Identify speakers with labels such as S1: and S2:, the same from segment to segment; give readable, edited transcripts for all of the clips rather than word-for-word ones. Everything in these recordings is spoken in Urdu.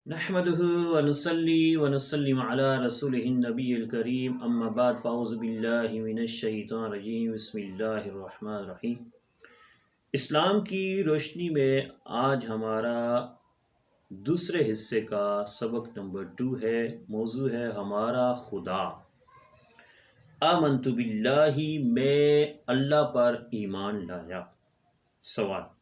S1: نحمده ونصلي ونسلم على رسوله النبي الكريم اما بعد فاعوذ باللہ من الشیطان الرجیم بسم اللہ الرحمن الرحیم۔ اسلام کی روشنی میں آج ہمارا دوسرے حصے کا سبق نمبر 2 ہے۔ موضوع ہے ہمارا خدا۔ آمنت باللہ، میں اللہ پر ایمان لایا۔ سوال: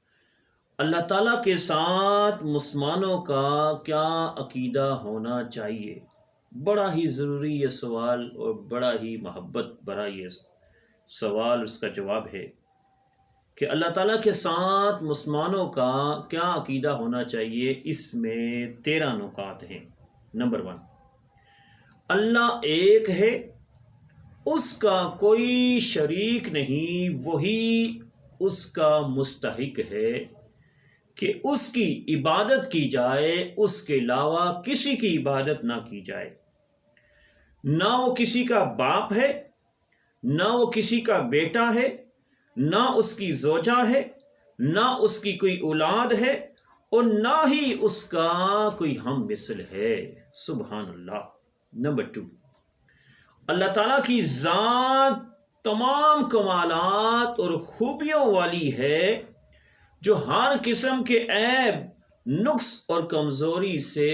S1: اللہ تعالیٰ کے ساتھ مسلمانوں کا کیا عقیدہ ہونا چاہیے؟ بڑا ہی ضروری یہ سوال اور بڑا ہی محبت بھرا یہ سوال۔ اس کا جواب ہے کہ اللہ تعالیٰ کے ساتھ مسلمانوں کا کیا عقیدہ ہونا چاہیے۔ اس میں 13 نکات ہیں۔ نمبر 1، اللہ ایک ہے، اس کا کوئی شریک نہیں، وہی اس کا مستحق ہے کہ اس کی عبادت کی جائے، اس کے علاوہ کسی کی عبادت نہ کی جائے۔ نہ وہ کسی کا باپ ہے، نہ وہ کسی کا بیٹا ہے، نہ اس کی زوجہ ہے، نہ اس کی کوئی اولاد ہے، اور نہ ہی اس کا کوئی ہم مثل ہے۔ سبحان اللہ۔ نمبر 2، اللہ تعالیٰ کی ذات تمام کمالات اور خوبیوں والی ہے، جو ہر قسم کے عیب، نقص اور کمزوری سے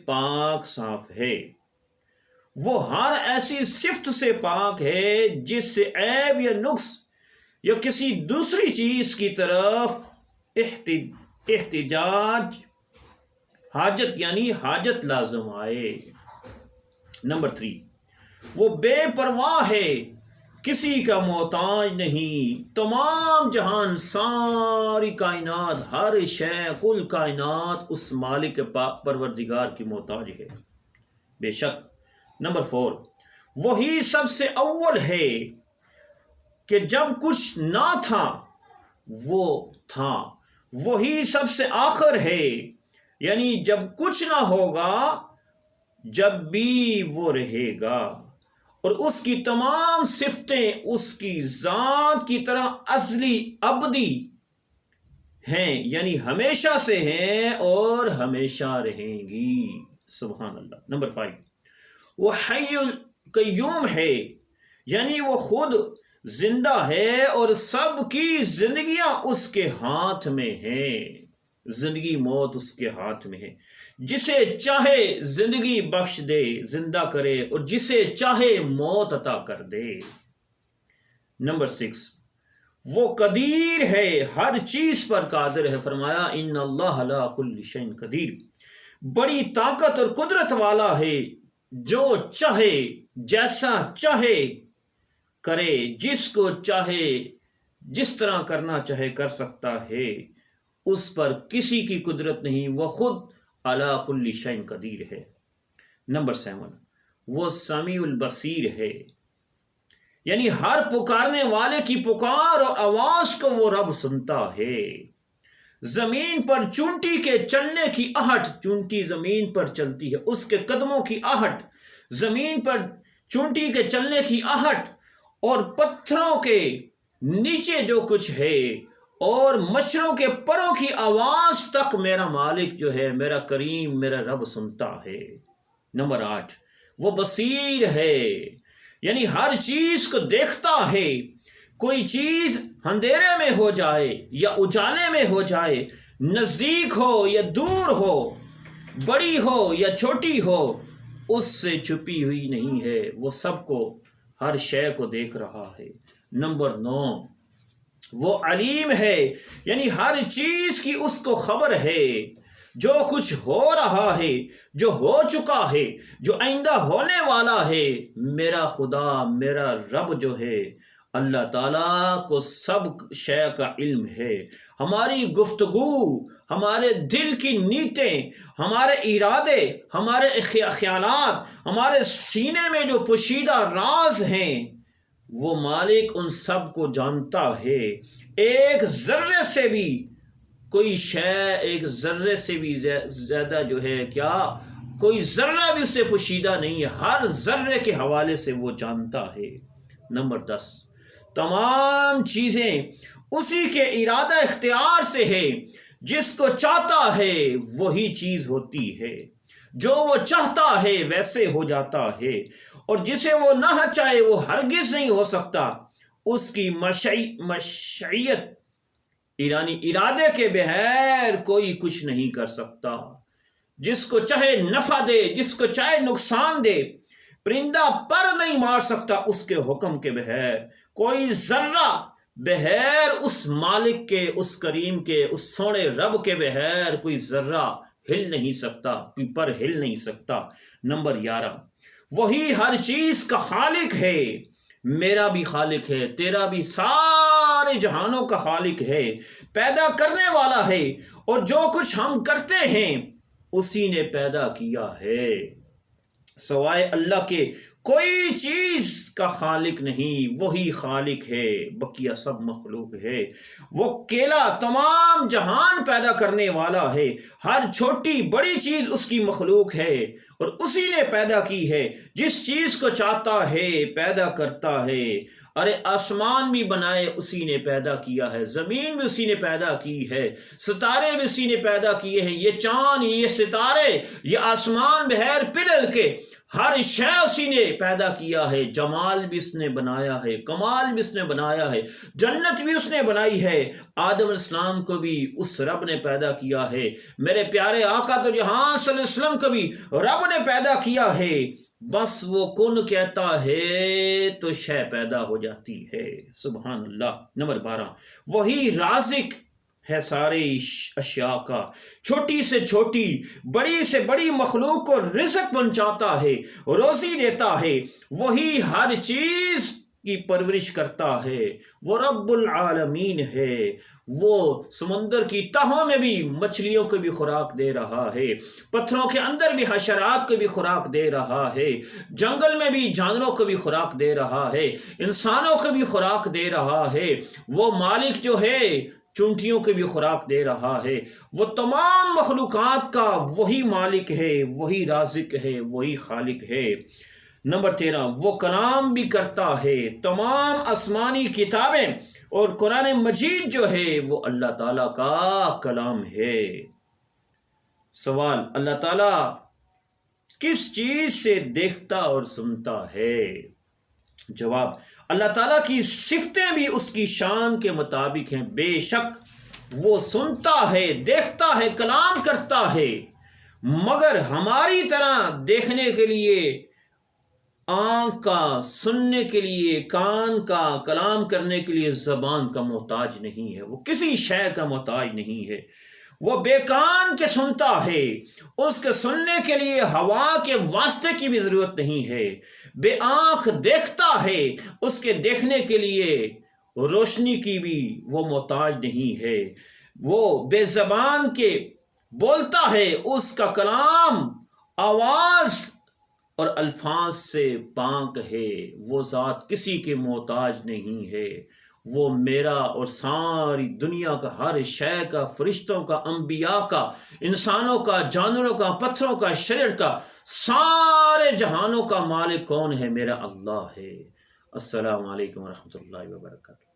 S1: پاک صاف ہے۔ وہ ہر ایسی صفت سے پاک ہے جس سے عیب یا نقص یا کسی دوسری چیز کی طرف احتیاج، حاجت لازم آئے۔ نمبر 3، وہ بے پرواہ ہے، کسی کا محتاج نہیں۔ تمام جہان، ساری کائنات، ہر شے، کل کائنات اس مالک پروردگار کی محتاج ہے، بے شک۔ نمبر 4، وہی سب سے اول ہے کہ جب کچھ نہ تھا وہ تھا۔ وہی سب سے آخر ہے، یعنی جب کچھ نہ ہوگا جب بھی وہ رہے گا، اور اس کی تمام صفتیں اس کی ذات کی طرح ازلی ابدی ہیں، یعنی ہمیشہ سے ہیں اور ہمیشہ رہیں گی۔ سبحان اللہ۔ نمبر 5، وہ حی القیوم ہے، یعنی وہ خود زندہ ہے اور سب کی زندگیاں اس کے ہاتھ میں ہیں۔ زندگی موت اس کے ہاتھ میں ہے، جسے چاہے زندگی بخش دے، زندہ کرے، اور جسے چاہے موت عطا کر دے۔ نمبر 6، وہ قدیر ہے، ہر چیز پر قادر ہے۔ فرمایا ان اللہ علی کل شیء قدیر، بڑی طاقت اور قدرت والا ہے، جو چاہے جیسا چاہے کرے، جس کو چاہے جس طرح کرنا چاہے کر سکتا ہے، اس پر کسی کی قدرت نہیں، وہ خود علی کل شیء قدیر ہے۔ نمبر 7، وہ سمیع البصیر ہے، یعنی ہر پکارنے والے کی پکار اور آواز کو وہ رب سنتا ہے۔ زمین پر چونٹی کے چلنے کی آہٹ، چونٹی زمین پر چلتی ہے، اس کے قدموں کی آہٹ، زمین پر چونٹی کے چلنے کی آہٹ، اور پتھروں کے نیچے جو کچھ ہے، اور مچھروں کے پروں کی آواز تک میرا مالک جو ہے، میرا کریم، میرا رب سنتا ہے۔ نمبر 8، وہ بصیر ہے، یعنی ہر چیز کو دیکھتا ہے۔ کوئی چیز اندھیرے میں ہو جائے یا اجالے میں ہو جائے، نزدیک ہو یا دور ہو، بڑی ہو یا چھوٹی ہو، اس سے چھپی ہوئی نہیں ہے، وہ سب کو، ہر شے کو دیکھ رہا ہے۔ نمبر 9، وہ علیم ہے، یعنی ہر چیز کی اس کو خبر ہے، جو کچھ ہو رہا ہے، جو ہو چکا ہے، جو آئندہ ہونے والا ہے۔ میرا خدا، میرا رب جو ہے، اللہ تعالیٰ کو سب شے کا علم ہے۔ ہماری گفتگو، ہمارے دل کی نیتیں، ہمارے ارادے، ہمارے خیالات، ہمارے سینے میں جو پوشیدہ راز ہیں، وہ مالک ان سب کو جانتا ہے۔ ایک ذرے سے بھی کوئی شے، ایک ذرے سے بھی زیادہ جو ہے، کیا کوئی ذرہ بھی اس سے پوشیدہ نہیں ہے، ہر ذرے کے حوالے سے وہ جانتا ہے۔ نمبر 10، تمام چیزیں اسی کے ارادہ اختیار سے ہے، جس کو چاہتا ہے وہی چیز ہوتی ہے۔ جو وہ چاہتا ہے ویسے ہو جاتا ہے، اور جسے وہ نہ چاہے وہ ہرگز نہیں ہو سکتا۔ اس کی مشیت یعنی ارادے کے بغیر کوئی کچھ نہیں کر سکتا۔ جس کو چاہے نفع دے، جس کو چاہے نقصان دے۔ پرندہ پر نہیں مار سکتا اس کے حکم کے بغیر۔ کوئی ذرہ بغیر اس مالک کے، اس کریم کے، اس سونے رب کے بغیر کوئی ذرہ ہل نہیں سکتا، کوئی پر ہل نہیں سکتا۔ نمبر 11، وہی ہر چیز کا خالق ہے، میرا بھی خالق ہے، تیرا بھی، سارے جہانوں کا خالق ہے، پیدا کرنے والا ہے، اور جو کچھ ہم کرتے ہیں اسی نے پیدا کیا ہے۔ سوائے اللہ کے کوئی چیز کا خالق نہیں، وہی خالق ہے، بقیہ سب مخلوق ہے۔ وہ اکیلا تمام جہان پیدا کرنے والا ہے، ہر چھوٹی بڑی چیز اس کی مخلوق ہے، اور اسی نے پیدا کی ہے۔ جس چیز کو چاہتا ہے پیدا کرتا ہے۔ ارے آسمان بھی بنائے اسی نے پیدا کیا ہے، زمین بھی اسی نے پیدا کی ہے، ستارے بھی اسی نے پیدا کیے ہیں، یہ چاند، یہ ستارے، یہ آسمان بغیر پلل کے ہر شے اسی نے پیدا کیا ہے۔ جمال بھی اس نے بنایا ہے، کمال بھی اس نے بنایا ہے، جنت بھی اس نے بنائی ہے۔ آدم علیہ السلام کو بھی اس رب نے پیدا کیا ہے، میرے پیارے آقا تو جہاں صلی اللہ علیہ وسلم کو بھی رب نے پیدا کیا ہے۔ بس وہ کن کہتا ہے تو شے پیدا ہو جاتی ہے۔ سبحان اللہ۔ نمبر 12، وہی رازق ہے سارے اشیاء کا، چھوٹی سے چھوٹی، بڑی سے بڑی مخلوق کو رزق پہنچاتا ہے، روزی دیتا ہے، وہی ہر چیز کی پرورش کرتا ہے۔ وہ رب العالمین ہے، وہ سمندر کی تہوں میں بھی مچھلیوں کو بھی خوراک دے رہا ہے، پتھروں کے اندر بھی حشرات کو بھی خوراک دے رہا ہے، جنگل میں بھی جانوروں کو بھی خوراک دے رہا ہے، انسانوں کو بھی خوراک دے رہا ہے۔ وہ مالک جو ہے چونٹیوں کو بھی خوراک دے رہا ہے۔ وہ تمام مخلوقات کا وہی مالک ہے، وہی رازق ہے، وہی خالق ہے۔ نمبر 13، وہ کلام بھی کرتا ہے، تمام آسمانی کتابیں اور قرآن مجید جو ہے وہ اللہ تعالیٰ کا کلام ہے۔ سوال، اللہ تعالیٰ کس چیز سے دیکھتا اور سنتا ہے؟ جواب، اللہ تعالیٰ کی صفتیں بھی اس کی شان کے مطابق ہیں۔ بے شک وہ سنتا ہے، دیکھتا ہے، کلام کرتا ہے، مگر ہماری طرح دیکھنے کے لیے آنکھ کا، سننے کے لیے کان کا، کلام کرنے کے لیے زبان کا محتاج نہیں ہے، وہ کسی شے کا محتاج نہیں ہے۔ وہ بے کان کے سنتا ہے، اس کے سننے کے لیے ہوا کے واسطے کی بھی ضرورت نہیں ہے۔ بے آنکھ دیکھتا ہے، اس کے دیکھنے کے لیے روشنی کی بھی وہ محتاج نہیں ہے۔ وہ بے زبان کے بولتا ہے، اس کا کلام آواز اور الفاظ سے پاک ہے۔ وہ ذات کسی کے محتاج نہیں ہے۔ وہ میرا اور ساری دنیا کا، ہر شے کا، فرشتوں کا، انبیاء کا، انسانوں کا، جانوروں کا، پتھروں کا، شجر کا، سارے جہانوں کا مالک کون ہے؟ میرا اللہ ہے۔ السلام علیکم ورحمۃ اللہ وبرکاتہ۔